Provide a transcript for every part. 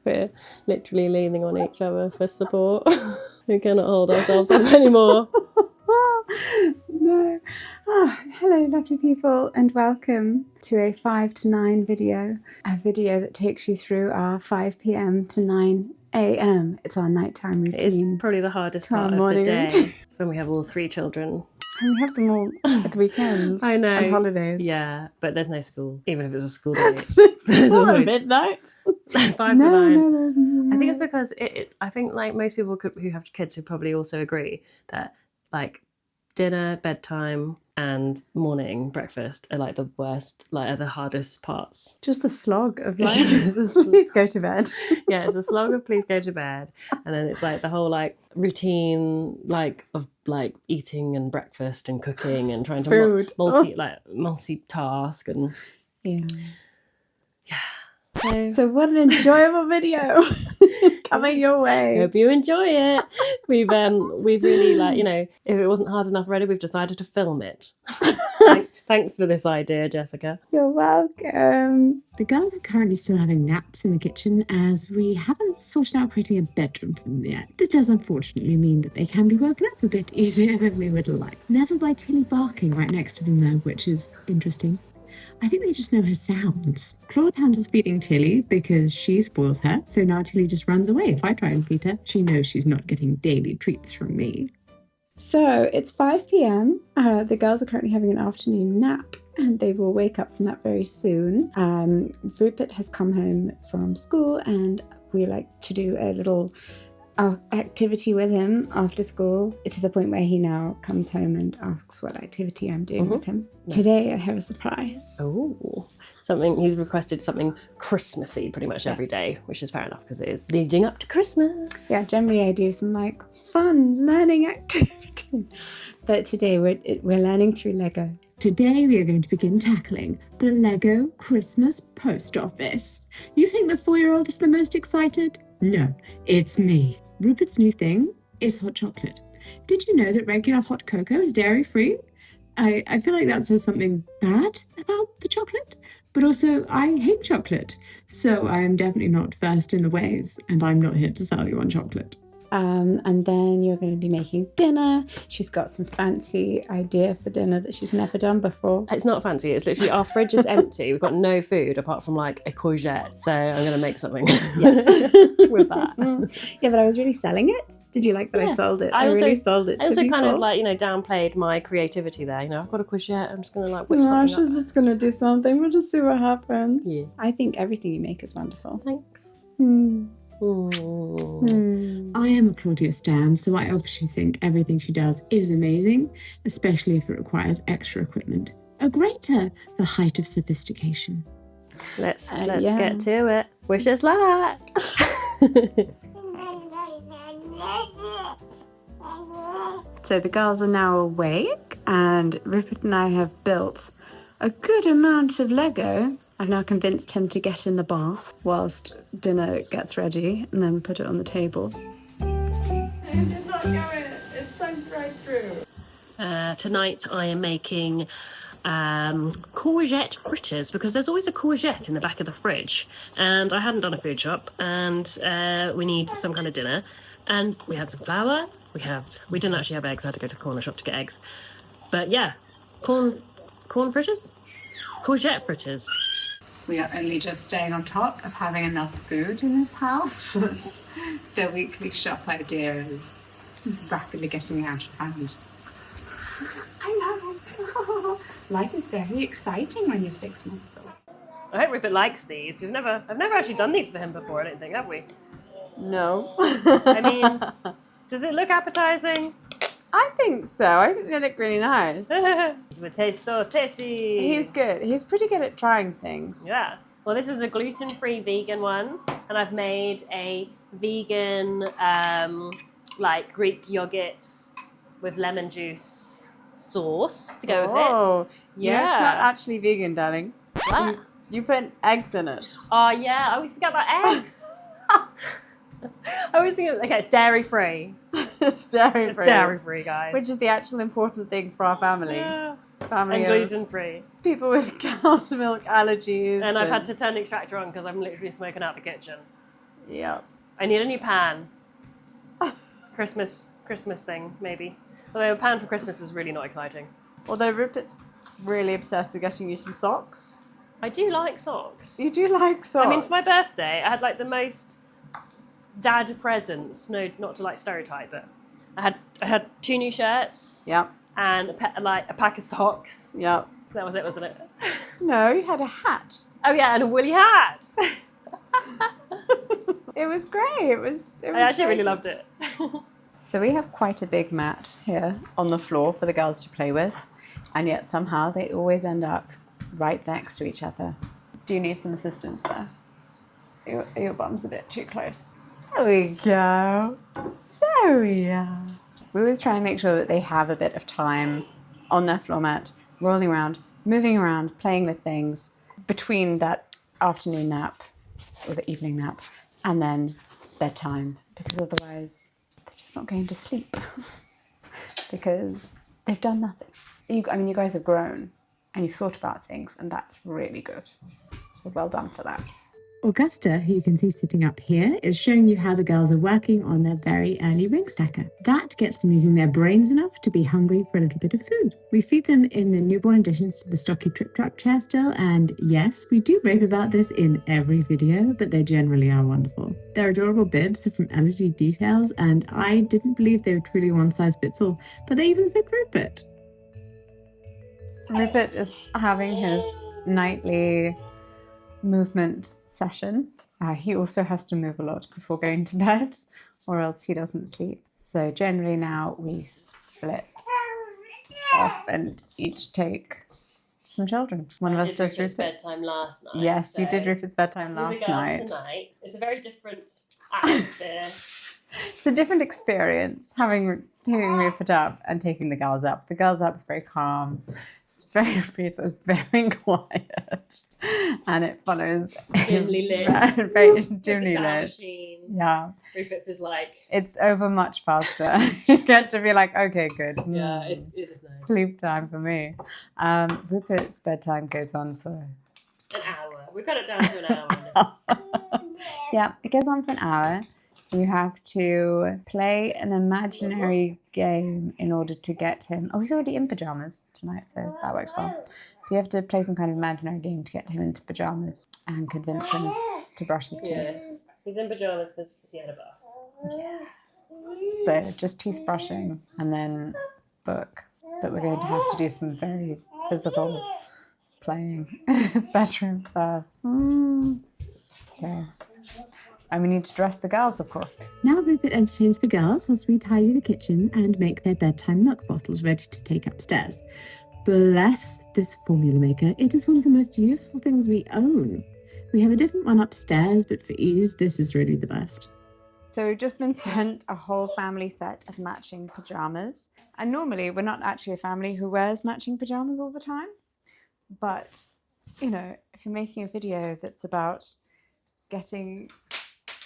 We're literally leaning on each other for support. We cannot hold ourselves up anymore. No. Hello, lovely people, and welcome to a 5 to 9 video. A video that takes you through our 5 p.m. to 9 a.m. It's our nighttime routine. It's probably the hardest To our part of the morning day. routine. It's when we have all three children. And we have them all at weekends. I know. And holidays. Yeah, but there's no school, even if it's a school day. There's always at midnight. 5 to 9. No, there isn't. I think it's because I think like most people who have kids would probably also agree that like dinner, bedtime, and morning breakfast are like the worst, like are the hardest parts. Just the slog of life. Please go to bed. Yeah, it's a slog of please go to bed, and then it's like the whole like routine like of like eating and breakfast and cooking and trying to multitask and yeah. So what an enjoyable video is coming your way. Hope you enjoy it. We've really like, you know, if it wasn't hard enough already, we've decided to film it. Thanks for this idea, Jessica. You're welcome. The girls are currently still having naps in the kitchen as we haven't sorted out creating a bedroom for them yet. This does unfortunately mean that they can be woken up a bit easier than we would like. Never by Tilly barking right next to them though, which is interesting. I think they just know her sounds. Clawhound is feeding Tilly because she spoils her, so now Tilly just runs away if I try and feed her. She knows she's not getting daily treats from me. So it's 5 p.m. The girls are currently having an afternoon nap and they will wake up from that very soon. Rupert has come home from school and we like to do a little activity with him after school, to the point where he now comes home and asks what activity I'm doing with him. Yeah. Today I have a surprise. Oh, he's requested something Christmassy pretty much every day, which is fair enough because it is leading up to Christmas. Yeah, generally I do some like fun learning activity, but today we're learning through Lego. Today we are going to begin tackling the Lego Christmas post office. You think the 4-year-old is the most excited? No, it's me. Rupert's new thing is hot chocolate. Did you know that regular hot cocoa is dairy-free? I feel like that says something bad about the chocolate, but also I hate chocolate. So I am definitely not first in the ways, and I'm not here to sell you on chocolate. And then you're going to be making dinner. She's got some fancy idea for dinner that she's never done before. It's not fancy. It's literally our fridge is empty. We've got no food apart from like a courgette. So I'm going to make something with that. Yeah, but I was really selling it. Did you like that? Yes. I sold it. I really sold it to people. Kind of like, you know, downplayed my creativity there. You know, I've got a courgette. I'm just going to like whip something up. She's just going to do something. We'll just see what happens. Yeah. I think everything you make is wonderful. Thanks. I am a Claudia stan, so I obviously think everything she does is amazing, especially if it requires extra equipment. A greater the height of sophistication. Let's get to it. Wish us luck. So the girls are now awake, and Rupert and I have built a good amount of Lego. I've now convinced him to get in the bath whilst dinner gets ready and then put it on the table. It's not going. It's sunk right through. Tonight I am making courgette fritters because there's always a courgette in the back of the fridge and I hadn't done a food shop and we need some kind of dinner and we had some flour. We didn't actually have eggs. I had to go to the corner shop to get eggs. But yeah, corn fritters? Courgette fritters. We are only just staying on top of having enough food in this house. The weekly shop idea is rapidly getting out of hand. I know. Life is very exciting when you're 6 months old. I hope Rupert likes these. I've never actually done these for him before, I don't think, have we? No. I mean, does it look appetizing? I think so. I think they look really nice. It would taste so tasty. He's good. He's pretty good at trying things. Yeah. Well, this is a gluten-free vegan one, and I've made a vegan, like Greek yogurt with lemon juice sauce to go with it. Yeah, it's not actually vegan, darling. What? You put eggs in it. Oh yeah, I always forget about eggs. I always think, okay, it's dairy-free. It's dairy-free. It's dairy-free, guys. Which is the actual important thing for our family. Yeah. family and of gluten-free. people with cow's milk allergies. And I've had to turn the extractor on because I'm literally smoking out the kitchen. Yeah. I need a new pan. Christmas thing, maybe. Although a pan for Christmas is really not exciting. Although Rupert's really obsessed with getting you some socks. I do like socks. You do like socks. I mean, for my birthday, I had like the most dad presents. No, not to like stereotype, but I had 2 new shirts. Yep. And a pack of socks. Yep. That was it, wasn't it? No, you had a hat. Oh yeah, and a woolly hat. It was great. It was I actually great. really loved it. So we have quite a big mat here on the floor for the girls to play with, and yet somehow they always end up right next to each other. Do you need some assistance there? Your bum's a bit too close. There we go. There we are. We always try and make sure that they have a bit of time on their floor mat, rolling around, moving around, playing with things between that afternoon nap or the evening nap and then bedtime, because otherwise they're just not going to sleep because they've done nothing. You guys have grown and you've thought about things, and that's really good. So well done for that. Augusta, who you can see sitting up here, is showing you how the girls are working on their very early ring stacker. That gets them using their brains enough to be hungry for a little bit of food. We feed them in the newborn additions to the stocky trip-trap chair still, and yes, we do rave about this in every video, but they generally are wonderful. Their adorable bibs are from LED Details, and I didn't believe they were truly one-size-fits-all, but they even fit Rupert. Rupert is having his nightly movement session. He also has to move a lot before going to bed, or else he doesn't sleep. So generally now we split off and each take some children. One of us does Rupert's Rupert. bedtime last night. Yes, you did so Rupert's bedtime with the last girls night. tonight. It's a very different atmosphere. It's a different experience taking Rupert up and taking the girls up. The girls up is very calm. It's very peaceful. It's very quiet, and it follows Dimly lit. very dimly Sound lit. machine. Yeah, Rupert's is like, it's over much faster. You get to be like, okay, good. yeah, it is nice. Sleep time for me. Rupert's bedtime goes on for An hour. We've got it down to an hour. yeah, it goes on for an hour. You have to play an imaginary game in order to get him. Oh, he's already in pajamas tonight, so that works well. So you have to play some kind of imaginary game to get him into pajamas and convince him to brush his teeth. Yeah, he's in pajamas because he had a bath. Yeah. So just teeth brushing and then book. But we're going to have to do some very physical playing in his bedroom first. Okay. And we need to dress the girls, of course. Now Rupert entertains the girls whilst we tidy the kitchen and make their bedtime milk bottles ready to take upstairs. Bless this formula maker, it is one of the most useful things we own. We have a different one upstairs, but for ease, this is really the best. So we've just been sent a whole family set of matching pajamas. And normally we're not actually a family who wears matching pajamas all the time. But, you know, if you're making a video that's about getting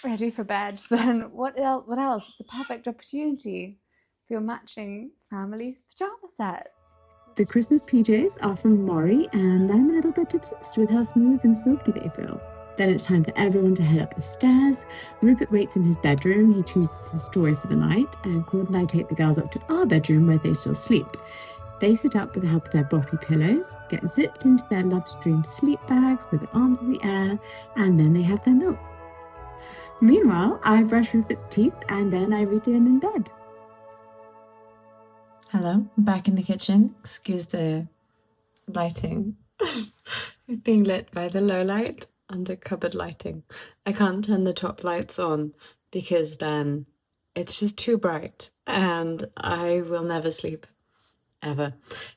ready for bed, then what else? It's a perfect opportunity for your matching family pajama sets. The Christmas PJs are from Maury, and I'm a little bit obsessed with how smooth and silky they feel. Then it's time for everyone to head up the stairs. Rupert waits in his bedroom. He chooses a story for the night, and Claude and I take the girls up to our bedroom where they still sleep. They sit up with the help of their boppy pillows, get zipped into their love-to-dream sleep bags with their arms in the air, and then they have their milk. Meanwhile, I brush Rupert's teeth and then I read to him in bed. Hello, I'm back in the kitchen. Excuse the lighting. It's being lit by the low light under cupboard lighting. I can't turn the top lights on because then it's just too bright and I will never sleep, ever.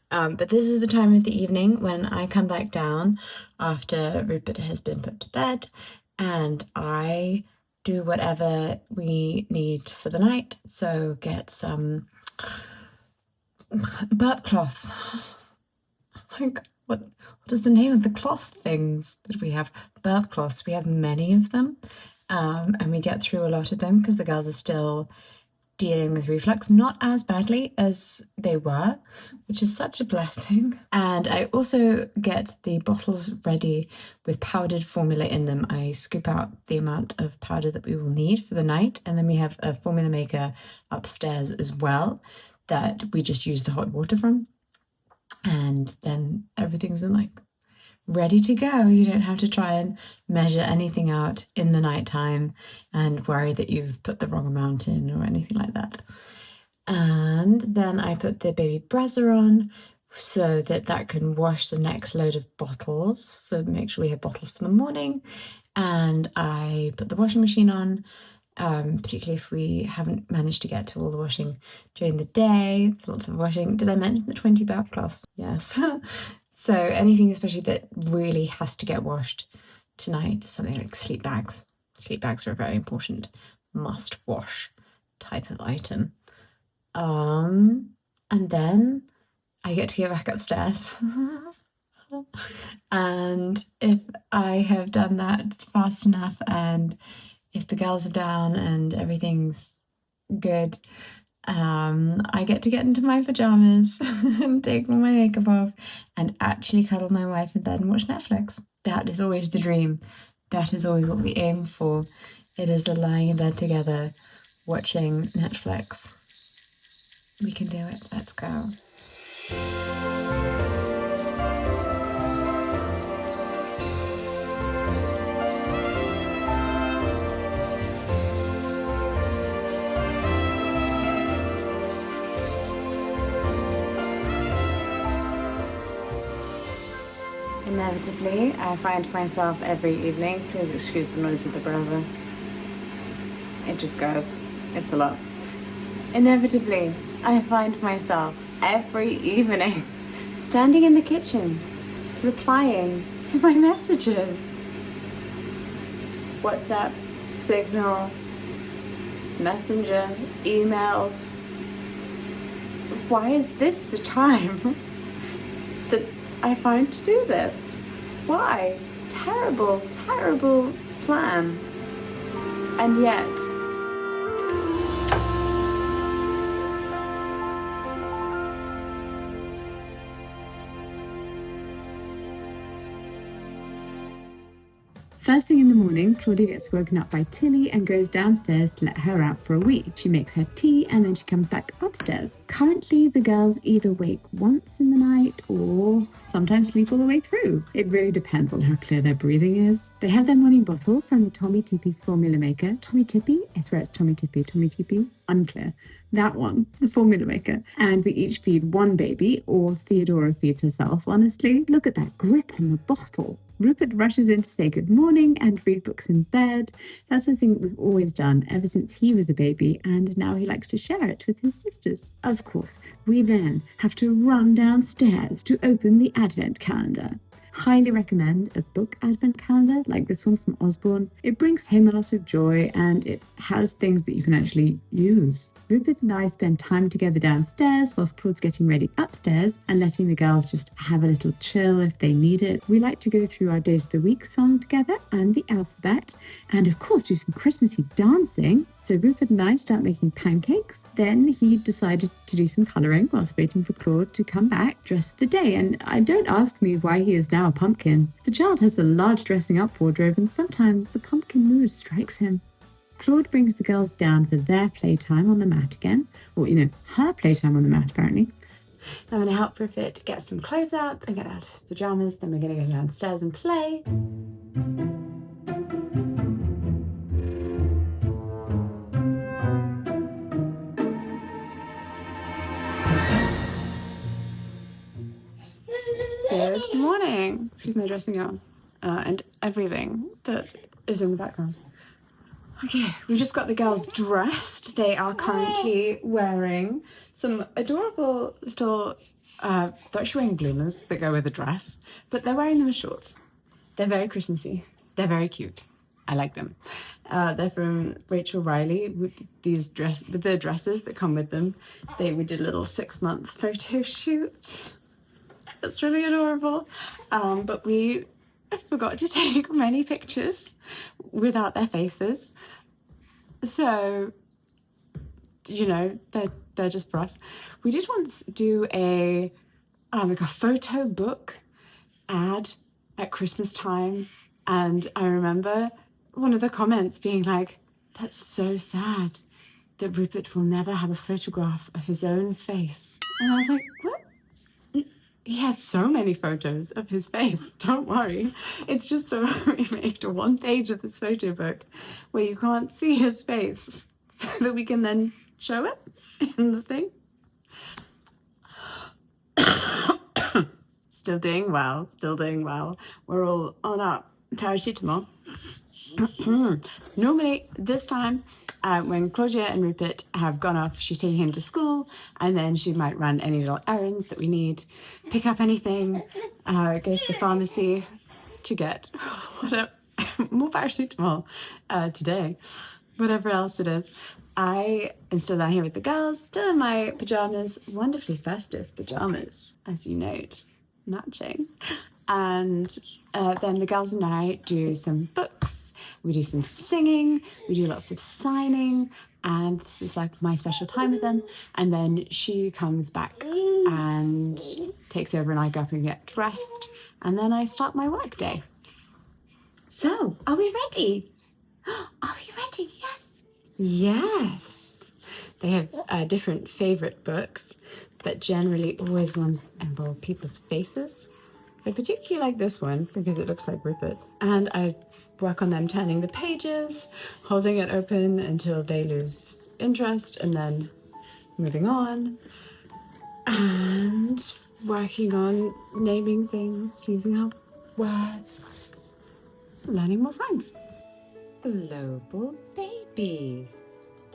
But this is the time of the evening when I come back down after Rupert has been put to bed, and I do whatever we need for the night. So get some burp cloths. Like, what is the name of the cloth things that we have? Burp cloths. We have many of them, and we get through a lot of them because the girls are still dealing with reflux, not as badly as they were, which is such a blessing. And I also get the bottles ready with powdered formula in them. I scoop out the amount of powder that we will need for the night, and then we have a formula maker upstairs as well that we just use the hot water from. And then everything's in like ready to go. You don't have to try and measure anything out in the nighttime and worry that you've put the wrong amount in or anything like that. And then I put the baby Brezza on so that can wash the next load of bottles. So make sure we have bottles for the morning. And I put the washing machine on, particularly if we haven't managed to get to all the washing during the day. Lots of washing. Did I mention the 20 bath cloths? Yes. So anything especially that really has to get washed tonight, something like sleep bags. Sleep bags are a very important must wash type of item. And then I get to go back upstairs. And if I have done that fast enough, and if the girls are down and everything's good, I get to get into my pajamas and take all my makeup off and actually cuddle my wife in bed and watch Netflix. That is always the dream. That is always what we aim for. It is the lying in bed together, watching Netflix. We can do it. Let's go. Inevitably, I find myself every evening, please excuse the noise of the brother. It just goes. It's a lot. Inevitably, I find myself every evening standing in the kitchen, replying to my messages. WhatsApp, Signal, Messenger, emails. Why is this the time that I find to do this? Why? Terrible, terrible plan. And yet, First thing in the morning, Claudia gets woken up by Tilly and goes downstairs to let her out for a wee. She makes her tea and then she comes back upstairs. Currently, the girls either wake once in the night or sometimes sleep all the way through. It really depends on how clear their breathing is. They have their morning bottle from the Tommy Tippy formula maker. Tommy Tippy? I swear it's Tommy Tippy. Unclear. That one, the formula maker. And we each feed one baby, or Theodora feeds herself, honestly. Look at that grip on the bottle. Rupert rushes in to say good morning and read books in bed. That's the thing that we've always done ever since he was a baby, and now he likes to share it with his sisters. Of course, we then have to run downstairs to open the advent calendar. Highly recommend a book advent calendar like this one from Osborne. It brings him a lot of joy and it has things that you can actually use. Rupert and I spend time together downstairs whilst Claude's getting ready upstairs and letting the girls just have a little chill if they need it. We like to go through our Days of the Week song together and the alphabet, and of course do some Christmassy dancing. So Rupert and I start making pancakes. Then he decided to do some colouring whilst waiting for Claude to come back dressed for the day. And don't ask me why he is now a pumpkin. The child has a large dressing up wardrobe and sometimes the pumpkin mood strikes him. Claude brings the girls down for their playtime on the mat again. Or, her playtime on the mat apparently. I'm going to help Rupert get some clothes out and get out of pyjamas. Then we're going to go downstairs and play. Good morning. Excuse my dressing gown and everything that is in the background. Okay, we've just got the girls dressed. They are currently wearing some adorable little, they're actually wearing bloomers that go with the dress, but they're wearing them as shorts. They're very Christmassy. They're very cute. I like them. They're from Rachel Riley with the dresses that come with them. We did a little 6-month photo shoot. It's really adorable. But we forgot to take many pictures without their faces. So you know, they're just for us. We did once do a photo book ad at Christmas time, and I remember one of the comments being like, "That's so sad that Rupert will never have a photograph of his own face." And I was like, "What? He has so many photos of his face. Don't worry. It's just that we made a one page of this photo book where you can't see his face so that we can then show it in the thing." Still doing well. We're all on our paracetamol. Normally, this time, when Claudia and Rupert have gone off, she's taking him to school, and then she might run any little errands that we need, pick up anything, go to the pharmacy to get more paracetamol today, whatever else it is. I am still down here with the girls, still in my pajamas, wonderfully festive pajamas, as you note, matching. And then the girls and I do some books, we do some singing, we do lots of signing, and this is like my special time with them. And then she comes back and takes over, and I go up and get dressed, and then I start my work day. So, are we ready? Are we ready? Yes. Yes. They have different favourite books, but generally always ones involve people's faces. I particularly like this one because it looks like Rupert. And I work on them turning the pages, holding it open until they lose interest, and then moving on. And working on naming things, using our words, learning more signs. Global babies.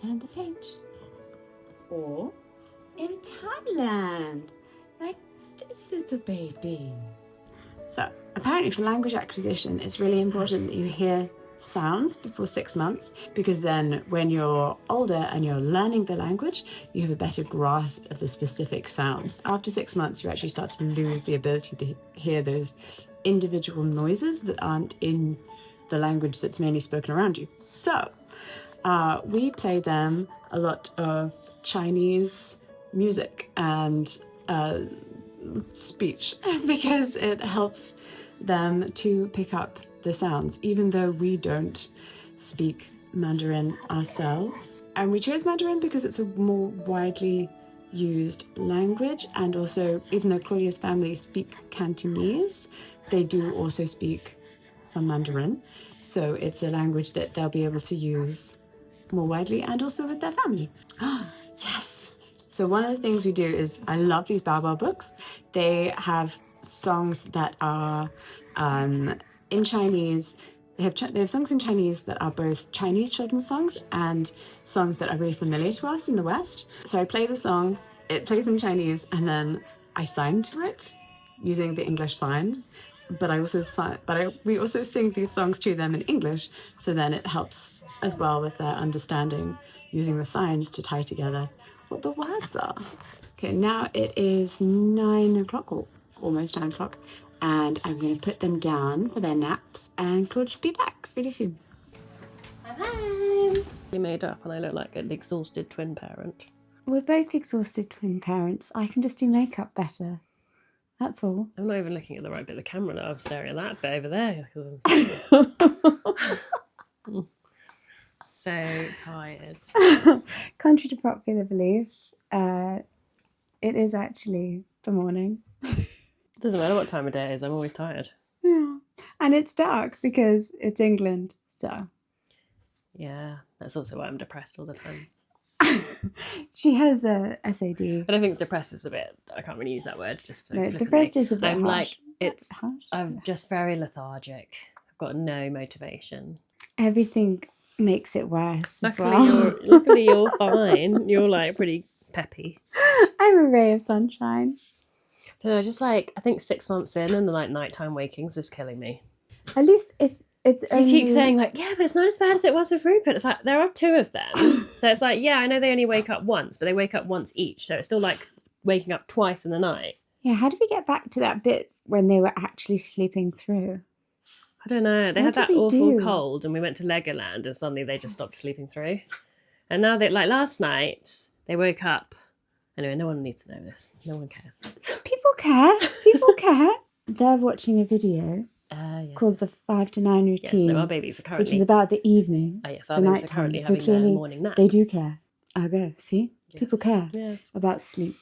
Turn the page. Or in Thailand, like this little baby. So, apparently for language acquisition, it's really important that you hear sounds before 6 months, because then when you're older and you're learning the language, you have a better grasp of the specific sounds. After 6 months, you actually start to lose the ability to hear those individual noises that aren't in the language that's mainly spoken around you. So, we play them a lot of Chinese music and speech because it helps them to pick up the sounds, even though we don't speak Mandarin ourselves. And we chose Mandarin because it's a more widely used language, and also, even though Claudia's family speak Cantonese, they do also speak some Mandarin. So it's a language that they'll be able to use more widely and also with their family. Yes! So one of the things we do is, I love these Bao Bao books. They have songs that are in Chinese. They have songs in Chinese that are both Chinese children's songs and songs that are really familiar to us in the West. So I play the song, it plays in Chinese, and then I sign to it using the English signs. But we also sing these songs to them in English, so then it helps as well with their understanding, using the signs to tie together what the words are. Okay, now it is 9 o'clock, or almost 9 o'clock, and I'm going to put them down for their naps, and Claude should be back really soon. Bye-bye. You made up, and I look like an exhausted twin parent. We're both exhausted twin parents. I can just do makeup better. That's all. I'm not even looking at the right bit of the camera now. I'm staring at that bit over there. So tired. Contrary to popular belief, it is actually the morning. Doesn't matter what time of day it is, I'm always tired. Yeah. And it's dark because it's England, so. Yeah, that's also why I'm depressed all the time. She has a SAD. But I think depressed is a bit, I can't really use that word, just so No, flippantly. depressed is a bit I'm harsh. I'm just very lethargic. I've got no motivation. Everything makes it worse Luckily, as well. luckily you're fine. You're like pretty peppy. I'm a ray of sunshine. So just like, I think 6 months in, and the like nighttime waking's just killing me. At least it's You only... keep saying like, yeah, but it's not as bad as it was with Rupert. It's like, there are 2 of them. So it's like, yeah, I know they only wake up once, but they wake up once each. So it's still like waking up twice in the night. Yeah, how did we get back to that bit when they were actually sleeping through? I don't know. They What had that did we awful do? cold, and we went to Legoland, and suddenly they just stopped sleeping through. And now that, like last night, they woke up. Anyway, no one needs to know this. No one cares. People care. People care. They're watching a video Yes. called the 5 to 9 Yes, routine, no, our babies are currently... which is about the evening, yes, the our babies are nighttime. currently So having clearly their morning nap. they do care. I'll go. See? Yes. People care Yes. about sleep.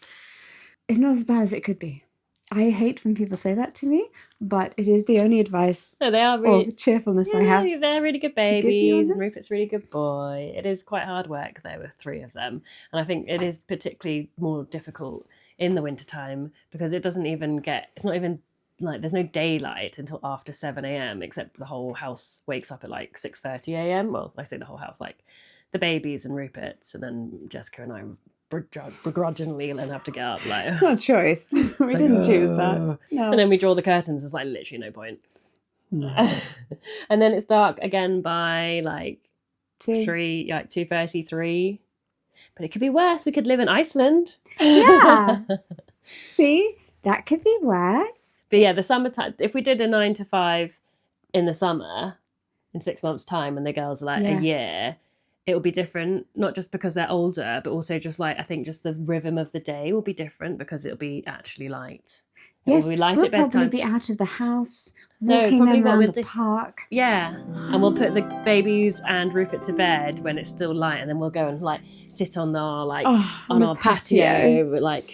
It's not as bad as it could be. I hate when people say that to me, but it is the only advice No, they are or really... cheerfulness I have. They're really good give you on babies, and this. Rupert's a really good boy. It is quite hard work, though, with 3 of them. And I think it is particularly more difficult in the wintertime because it doesn't even get... It's not even... Like, there's no daylight until after 7 a.m, except the whole house wakes up at, like, 6:30 a.m. Well, I say the whole house, like, the babies and Rupert, and then Jessica and I begrudgingly then have to get up, like... It's not a choice. We didn't choose that. No. And then we draw the curtains. There's, like, literally no point. No. And then it's dark again by, like, 2. 2:30, 3. But it could be worse. We could live in Iceland. Yeah. See? That could be worse. But yeah, the summertime, if we did a 9 to 5 in the summer, in 6 months' time, when the girls are like Yes. a year, it will be different. Not just because they're older, but also just like, I think just the rhythm of the day will be different because it'll be actually light. Yes, Will be light we'll at bedtime. probably be out of the house, No, walking probably them what around we'll the do- park. Yeah, and we'll put the babies and Rupert to bed when it's still light, and then we'll go and like sit on our on the our patio, like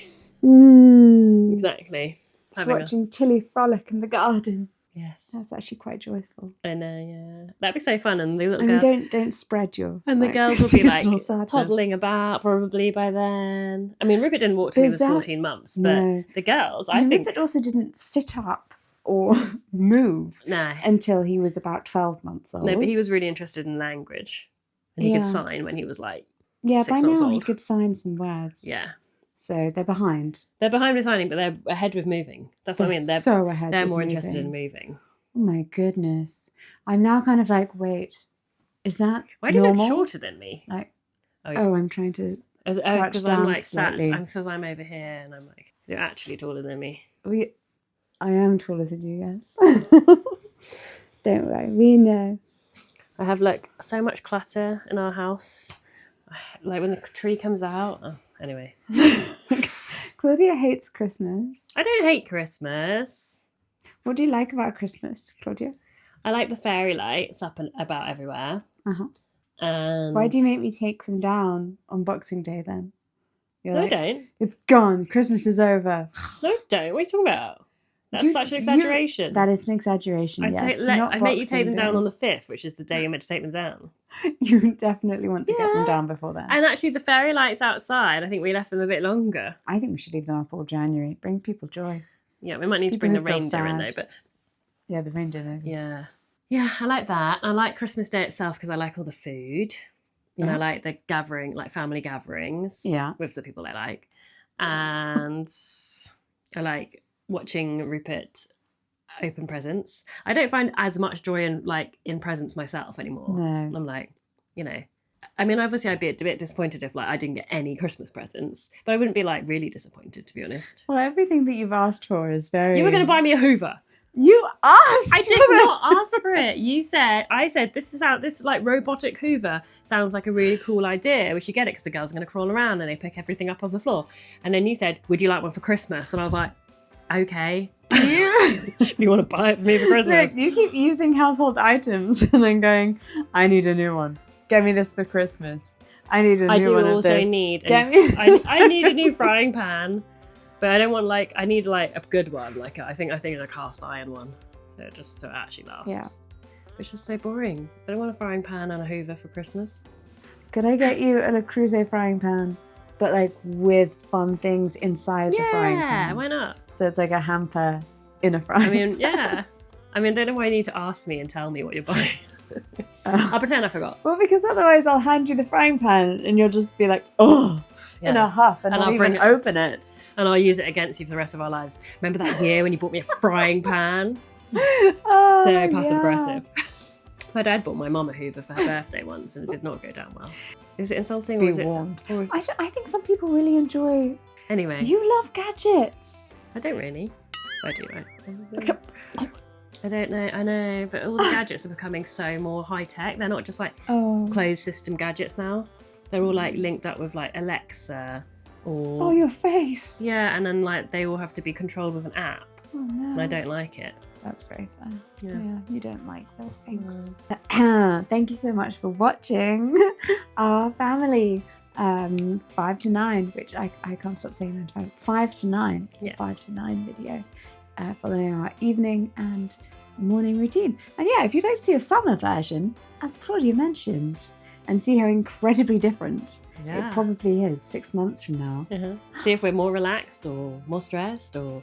exactly. Just watching Tilly frolic in the garden. Yes, That's actually quite joyful. I know. Yeah, that'd be so fun, and the little I mean, girl. don't spread your. And the like, girls will be like seasonal sadness. toddling about probably by then. I mean, Rupert didn't walk till he was Does that- 14 months, but No. the girls, And I think, Rupert also didn't sit up or move no, until he was about 12 months old. no, but he was really interested in language, and he could Yeah. sign when he was like, Yeah, 6 by months now he old. could sign some words. yeah. So they're behind. They're behind with signing, but they're ahead with moving. That's what I mean. They're so ahead. they're with more interested in moving. moving. Oh my goodness. I'm now kind of like, wait, is that Why do you normal? look shorter than me? Like, Oh, yeah. oh, I'm trying to. crouch Because I'm down like sat. slightly. Because I'm over here, and I'm like, you're actually taller than me. I am taller than you, yes. Don't worry, we know. I have like so much clutter in our house. Like when the tree comes out. Oh, anyway, Claudia hates Christmas. I don't hate Christmas. What do you like about Christmas, Claudia? I like the fairy lights up and about everywhere. Uh-huh. And Why do you make me take them down on Boxing Day then? You're No, like, I don't. it's gone. Christmas is over. No, I don't. What are you talking about? That's You- such an you- exaggeration. That is an exaggeration, I, yes. I make you take them down on the... the 5th, which is the day you're meant to take them down. You definitely want to get them Yeah. down before then. And actually, the fairy lights outside, I think we left them a bit longer. I think we should leave them up all January. Bring people joy. Yeah, we might need to People bring the who feel reindeer in though, sad. but Yeah, the reindeer. No. yeah. Yeah, I like that. I like Christmas Day itself because I like all the food. And Yeah. I like the gathering, like family gatherings. Yeah. With the people I like. And I like watching Rupert open presents. I don't find as much joy in presents myself anymore. No. I'm like, you know. I mean, obviously I'd be a bit disappointed if like I didn't get any Christmas presents. But I wouldn't be like really disappointed, to be honest. Well, everything that you've asked for is very... You were gonna buy me a Hoover. You asked! I did for it! not ask for it. I said, this like robotic Hoover sounds like a really cool idea. We should get it because the girls are going to crawl around and they pick everything up off the floor. And then you said, would you like one for Christmas? And I was like, okay. If you want to buy it for me for Christmas. Look, you keep using household items and then going, I need a new one. Get me this for Christmas. I need a new I do one of also this. need, Get me- I need a new frying pan. But I don't want I need like a good one. Like I think a cast iron one. So it actually lasts. Yeah. Which is so boring. I don't want a frying pan and a Hoover for Christmas. Could I get you a Le Creuset frying pan, but like with fun things inside the frying pan? Yeah, why not? So it's like a hamper in a frying I mean, yeah. I mean, I don't know why you need to ask me and tell me what you're buying. pan. I'll pretend I forgot. Well, because otherwise I'll hand you the frying pan and you'll just be like, oh, in Yeah. a huff and And not I'll even bring it- open it. And I'll use it against you for the rest of our lives. Remember that year when you bought me a frying pan? Oh, So passive yeah. aggressive. My dad bought my mum a Hoover for her birthday once and it did not go down well. Is it insulting? Be or is it, warned. or is, I think some people really enjoy... anyway, You love gadgets. I don't really. I do, right? I don't know, I know, but all the gadgets are becoming so more high tech. They're not just like Oh. closed system gadgets now. They're all like linked up with like Alexa or Oh, your face. yeah, and then like they all have to be controlled with an app. Oh no. And I don't like it. That's very fun. Yeah. Yeah, you don't like those things. Thank you so much for watching our family 5 to 9, which I can't stop saying 9 to 5. 5 to 9. It's Yeah. a 5 to 9 video following our evening and morning routine. And yeah, if you'd like to see a summer version, as Claudia mentioned, and see how incredibly different Yeah. it probably is 6 months from now. See if we're more relaxed or more stressed or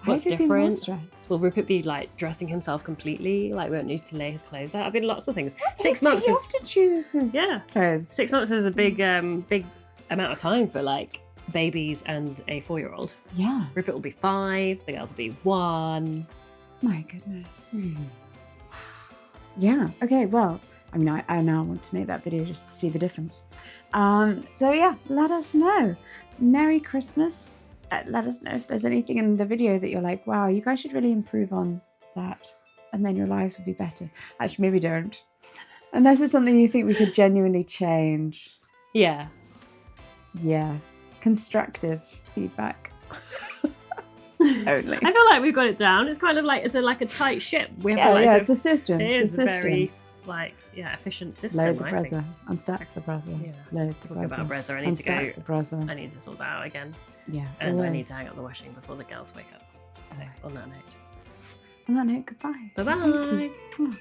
what's How do you be more different. stressed? Will Rupert be like dressing himself completely? Like we won't need to lay his clothes out. I've been lots of things. 6 months He is often chooses his yeah. clothes. 6 months is a big amount of time for like babies and a 4-year-old. Yeah. Rupert will be 5. The girls will be 1. My goodness. Yeah. Okay. Well, I mean, I now want to make that video just to see the difference. So yeah, let us know. Merry Christmas. Let us know if there's anything in the video that you're like, wow, you guys should really improve on that, and then your lives would be better. Actually, maybe don't. Unless it's something you think we could genuinely change. Yeah. Yes. Constructive feedback. Only. I feel like we've got it down. It's kind of like it's like a tight ship. We have Yeah, to, like, yeah, sort it's a system. It It's is a a system. very like efficient system. Load the I think. brother, unstack the brother, Yes. load the Talking brother, about brother, I need to go. unstack the brother. I need to sort that out again, Yeah, and I need always. to hang up the washing before the girls wake up. So Alright. on that note, On that note, goodbye. bye Thank you. bye. Mwah.